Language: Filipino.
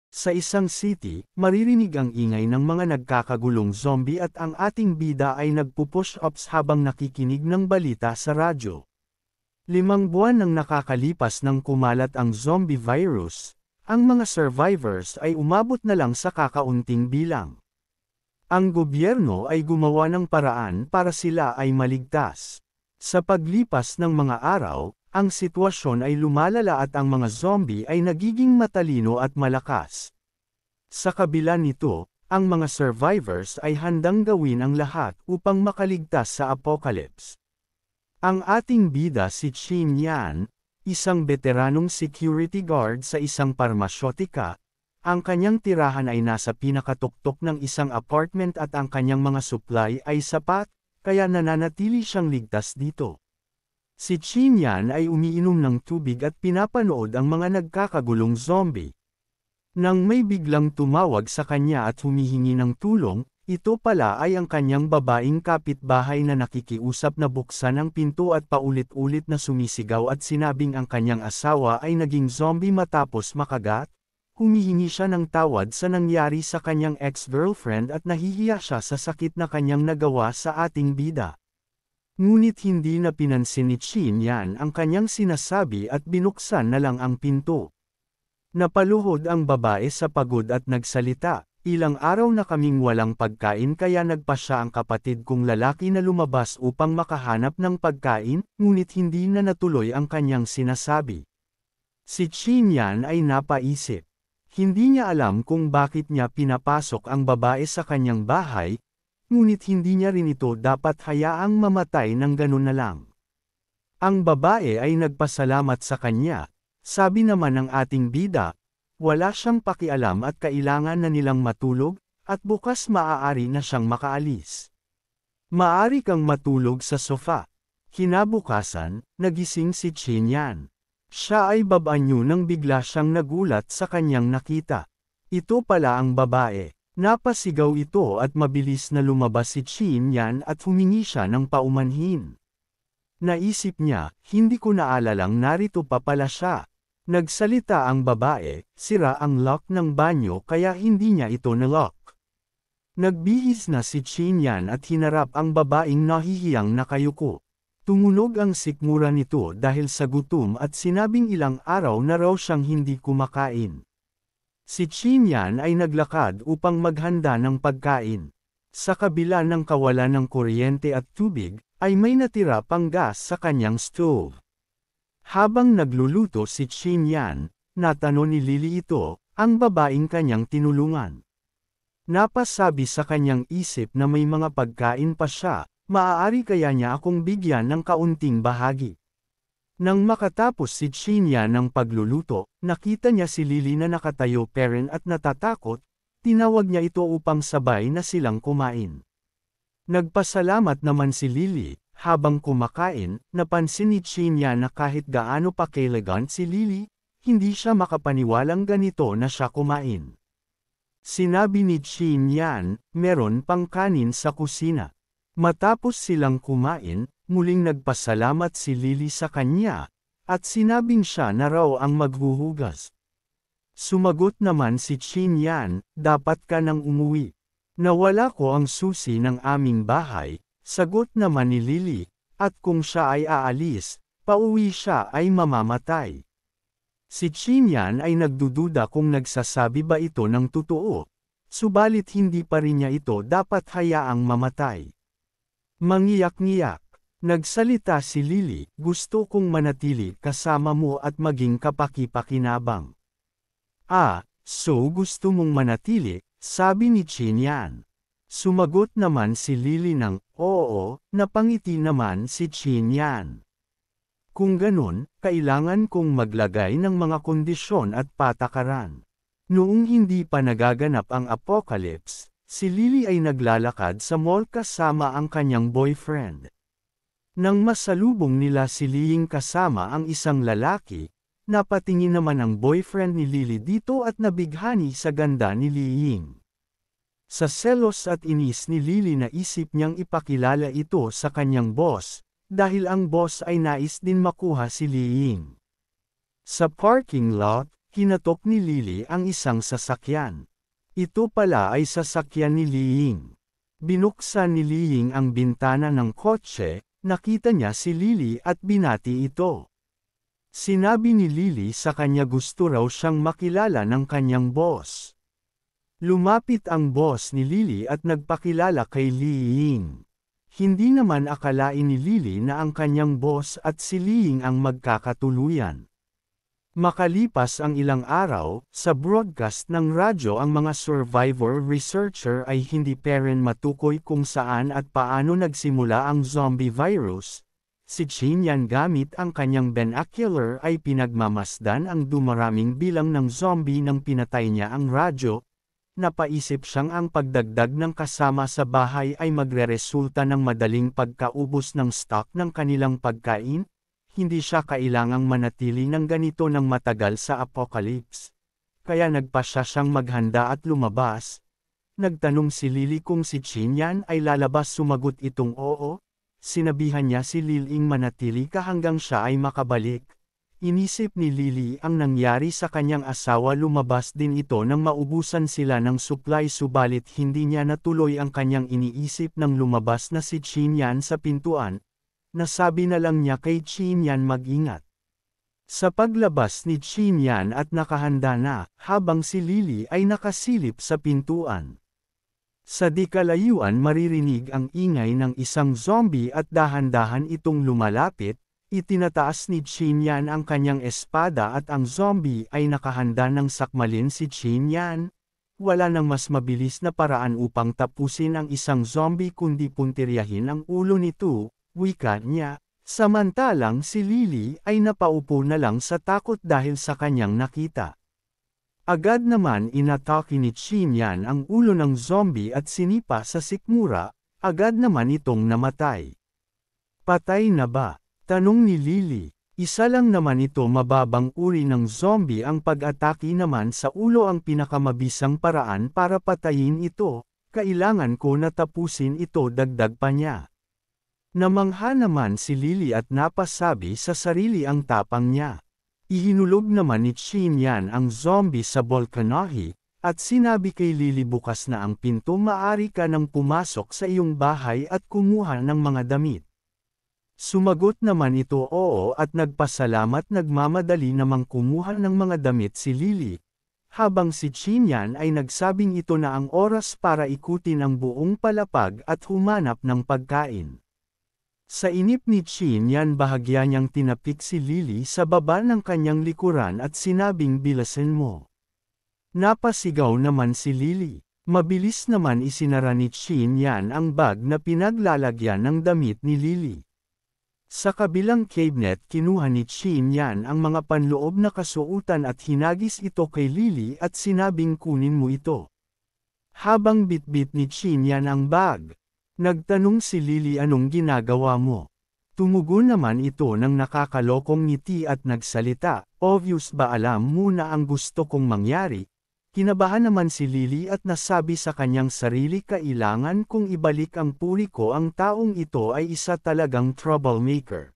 Sa isang city, maririnig ang ingay ng mga nagkakagulong zombie at ang ating bida ay nagpupush-ups habang nakikinig ng balita sa radyo. 5 buwan nang nakakalipas nang kumalat ang zombie virus, ang mga survivors ay umabot na lang sa kakaunting bilang. Ang gobyerno ay gumawa ng paraan para sila ay maligtas. Sa paglipas ng mga araw, ang sitwasyon ay lumalala at ang mga zombie ay nagiging matalino at malakas. Sa kabila nito, ang mga survivors ay handang gawin ang lahat upang makaligtas sa apocalypse. Ang ating bida si Chin Yan, isang veteranong security guard sa isang parmasyotika, ang kanyang tirahan ay nasa pinakatuktok ng isang apartment at ang kanyang mga supply ay sapat, kaya nananatili siyang ligtas dito. Si Chin Yan ay umiinom ng tubig at pinapanood ang mga nagkakagulong zombie. Nang may biglang tumawag sa kanya at humihingi ng tulong, ito pala ay ang kanyang babaeng kapitbahay na nakikiusap na buksan ang pinto at paulit-ulit na sumisigaw at sinabing ang kanyang asawa ay naging zombie matapos makagat. Humihingi siya ng tawad sa nangyari sa kanyang ex-girlfriend at nahihiya siya sa sakit na kanyang nagawa sa ating bida. Ngunit hindi na pinansin ni Chin Yan ang kanyang sinasabi at binuksan na lang ang pinto. Napaluhod ang babae sa pagod at nagsalita. Ilang araw na kaming walang pagkain kaya nagpa siya ang kapatid kong lalaki na lumabas upang makahanap ng pagkain, ngunit hindi na natuloy ang kanyang sinasabi. Si Chin Yan ay napaisip. Hindi niya alam kung bakit niya pinapasok ang babae sa kanyang bahay, ngunit hindi niya rin ito dapat hayaang mamatay ng ganun na lang. Ang babae ay nagpasalamat sa kanya, sabi naman ng ating bida, wala siyang pakialam at kailangan na nilang matulog, at bukas maaari na siyang makaalis. Maari kang matulog sa sofa. Kinabukasan, nagising si Chin Yan. Siya ay babanyo nang bigla siyang nagulat sa kanyang nakita. Ito pala ang babae. Napasigaw ito at mabilis na lumabas si Chin Yan at humingi siya ng paumanhin. Naisip niya, hindi ko naalalang narito pa pala siya. Nagsalita ang babae, sira ang lock ng banyo kaya hindi niya ito na-lock. Nagbihis na si Chin Yan at hinarap ang babaeng nahihiyang nakayuko. Tumunog ang sikmura nito dahil sa gutom at sinabing ilang araw na raw siyang hindi kumakain. Si Chin Yan ay naglakad upang maghanda ng pagkain. Sa kabila ng kawalan ng kuryente at tubig, ay may natira pang gas sa kanyang stove. Habang nagluluto si Chin Yan, natanong ni Lily ito, ang babaeng kanyang tinulungan. Napasabi sa kanyang isip na may mga pagkain pa siya, maaari kaya niya akong bigyan ng kaunting bahagi. Nang makatapos si Chin Yan ng pagluluto, nakita niya si Lily na nakatayo peren at natatakot, tinawag niya ito upang sabay na silang kumain. Nagpasalamat naman si Lily. Habang kumakain, napansin ni Chin Yan na kahit gaano pa kailagan si Lily, hindi siya makapaniwalang ganito na siya kumain. Sinabi ni Chin Yan, meron pang kanin sa kusina. Matapos silang kumain, muling nagpasalamat si Lily sa kanya, at sinabing siya na raw ang maghuhugas. Sumagot naman si Chin Yan, dapat ka nang umuwi. Nawala ko ang susi ng aming bahay. Sagot naman ni Lily, at kung siya ay aalis, pauwi siya ay mamamatay. Si Chin Yan ay nagdududa kung nagsasabi ba ito ng totoo, subalit hindi pa rin niya ito dapat hayaang mamatay. Mangiyak-ngiyak, nagsalita si Lily, gusto kong manatili kasama mo at maging kapaki-pakinabang. So gusto mong manatili, sabi ni Chin Yan. Sumagot naman si Lily ng, oo, napangiti naman si Chin Yan. Kung ganun, kailangan kong maglagay ng mga kondisyon at patakaran. Noong hindi pa nagaganap ang apocalypse, si Lily ay naglalakad sa mall kasama ang kanyang boyfriend. Nang masalubong nila si Liying kasama ang isang lalaki, napatingin naman ang boyfriend ni Lily dito at nabighani sa ganda ni Liying. Sa selos at inis ni Lily naisip niyang ipakilala ito sa kanyang boss, dahil ang boss ay nais din makuha si Liying. Sa parking lot, Kinatok ni Lily ang isang sasakyan. Ito pala ay sasakyan ni Liying. Binuksan ni Liying ang bintana ng kotse, nakita niya si Lily at binati ito. Sinabi ni Lily sa kanya gusto raw siyang makilala ng kanyang boss. Lumapit ang boss ni Lily at nagpakilala kay Liying. Hindi naman akalain ni Lily na ang kanyang boss at si Liying ang magkakatuluyan. Makalipas ang ilang araw, sa broadcast ng radyo ang mga survivor researcher ay hindi pa rin matukoy kung saan at paano nagsimula ang zombie virus. Si Chin Yan gamit ang kanyang binocular ay pinagmamasdan ang dumaraming bilang ng zombie nang pinatay niya ang radyo. Napaisip siyang ang pagdagdag ng kasama sa bahay ay magreresulta ng madaling pagkaubos ng stock ng kanilang pagkain. Hindi siya kailangang manatili ng ganito ng matagal sa apocalypse. Kaya nagpasya siyang maghanda at lumabas. Nagtanong si Lily kung si Chin Yan ay lalabas, sumagot itong oo. Sinabihan niya si Liling manatili ka hanggang siya ay makabalik. Inisip ni Lily ang nangyari sa kanyang asawa, lumabas din ito nang maubusan sila ng supply, subalit hindi niya natuloy ang kanyang iniisip nang lumabas na si Chin Yan sa pintuan. Nasabi na lang niya kay Chin Yan mag-ingat. Sa paglabas ni Chin Yan at nakahanda na, habang si Lily ay nakasilip sa pintuan. Sa di kalayuan maririnig ang ingay ng isang zombie at dahan-dahan itong lumalapit. Itinataas ni Chin Yan ang kanyang espada at ang zombie ay nakahanda ng sakmalin si Chin Yan. Wala nang mas mabilis na paraan upang tapusin ang isang zombie kundi puntiryahin ang ulo nito. Wika niya, samantalang si Lily ay napaupo na lang sa takot dahil sa kanyang nakita. Agad naman inatake ni Chin Yan ang ulo ng zombie at sinipa sa sikmura, agad naman itong namatay. Patay na ba? Tanong ni Lily. Isa lang naman ito, mababang uri ng zombie, ang pag-atake naman sa ulo ang pinakamabisang paraan para patayin ito, kailangan ko na tapusin ito, dagdag pa niya. Namangha naman si Lily at napasabi sa sarili ang tapang niya. Ihinulog naman ni Chin Yan ang zombie sa balkonahe, at sinabi kay Lily bukas na ang pinto, maaari ka nang pumasok sa iyong bahay at kumuha ng mga damit. Sumagot naman ito oo at nagpasalamat, nagmamadali namang kumuha ng mga damit si Lily. Habang si Chin Yan ay nagsabing ito na ang oras para ikutin ang buong palapag at humanap ng pagkain. Sa inip ni Chin Yan, bahagya niyang tinapik si Lily sa baba ng kanyang likuran at sinabing bilasin mo. Napasigaw naman si Lily. Mabilis naman isinara ni Chin Yan ang bag na pinaglalagyan ng damit ni Lily. Sa kabilang cabinet kinuha ni Chin Yan ang mga panloob na kasuotan at hinagis ito kay Lily at sinabing kunin mo ito. Habang bitbit ni Chin Yan ang bag, nagtanong si Lily, anong ginagawa mo? Tumugon naman ito ng nakakalokong ngiti at nagsalita, obvious ba alam mo na ang gusto kong mangyari? Kinabahan naman si Lily at nasabi sa kanyang sarili, kailangan kong ibalik ang puri ko, ang taong ito ay isa talagang troublemaker.